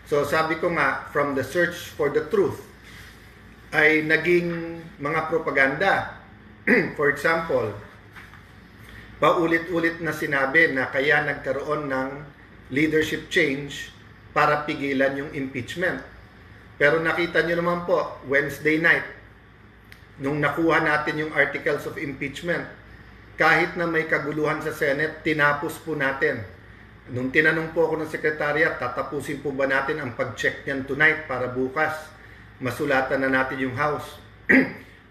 So sabi ko nga, from the search for the truth ay naging mga propaganda. For example, paulit-ulit na sinabi na kaya nagkaroon ng leadership change para pigilan yung impeachment. Pero nakita nyo naman po, Wednesday night, nung nakuha natin yung articles of impeachment, kahit na may kaguluhan sa Senate, tinapos po natin. Nung tinanong po ako ng Secretariat, tatapusin po ba natin ang pag-check niyan tonight para bukas masulatan na natin yung House.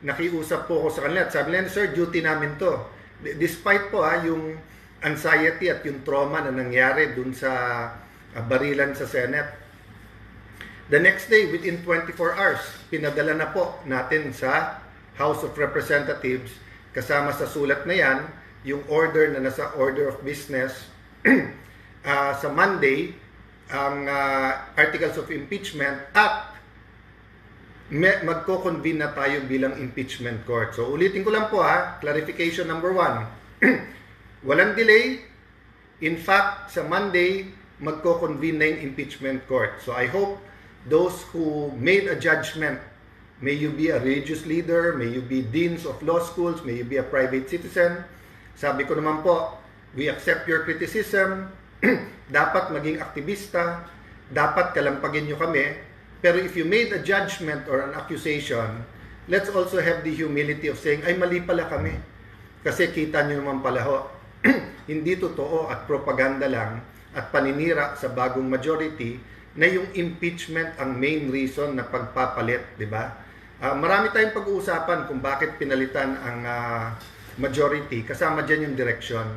Nakiusap po ako sa kanila at sabi nila, sir, duty namin to. Despite po yung anxiety at yung trauma na nangyari dun sa barilan sa Senate. The next day, within 24 hours, pinadala na po natin sa House of Representatives, kasama sa sulat na yan, yung order na nasa order of business. Sa Monday, ang articles of impeachment at magko-convene na tayo bilang impeachment court. So ulitin ko lang po clarification number 1. Walang delay. In fact, sa Monday, magko-convene na yung impeachment court. So I hope those who made a judgment, may you be a religious leader, may you be deans of law schools, may you be a private citizen. Sabi ko naman po, we accept your criticism. Dapat maging aktivista, dapat kalampagin nyo kami. Pero if you made a judgment or an accusation, let's also have the humility of saying, ay mali pala kami. Kasi kita nyo naman pala ho, hindi totoo at propaganda lang at paninira sa bagong majority na yung impeachment ang main reason na pagpapalit, di ba? Marami tayong pag-uusapan kung bakit pinalitan ang majority. Kasama dyan yung direction.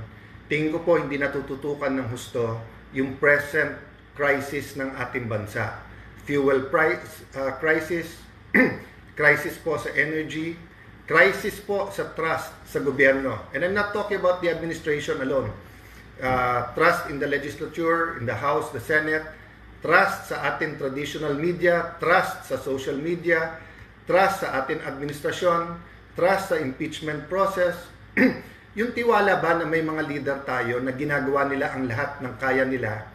Tingin ko po hindi natututukan ng husto yung present crisis ng ating bansa. Fuel price crisis, crisis po sa energy, crisis po sa trust sa gobyerno. And I'm not talking about the administration alone. Trust in the legislature, in the House, the Senate, trust sa ating traditional media, trust sa social media, trust sa ating administrasyon, trust sa impeachment process. Yung tiwala ba na may mga leader tayo na ginagawa nila ang lahat ng kaya nila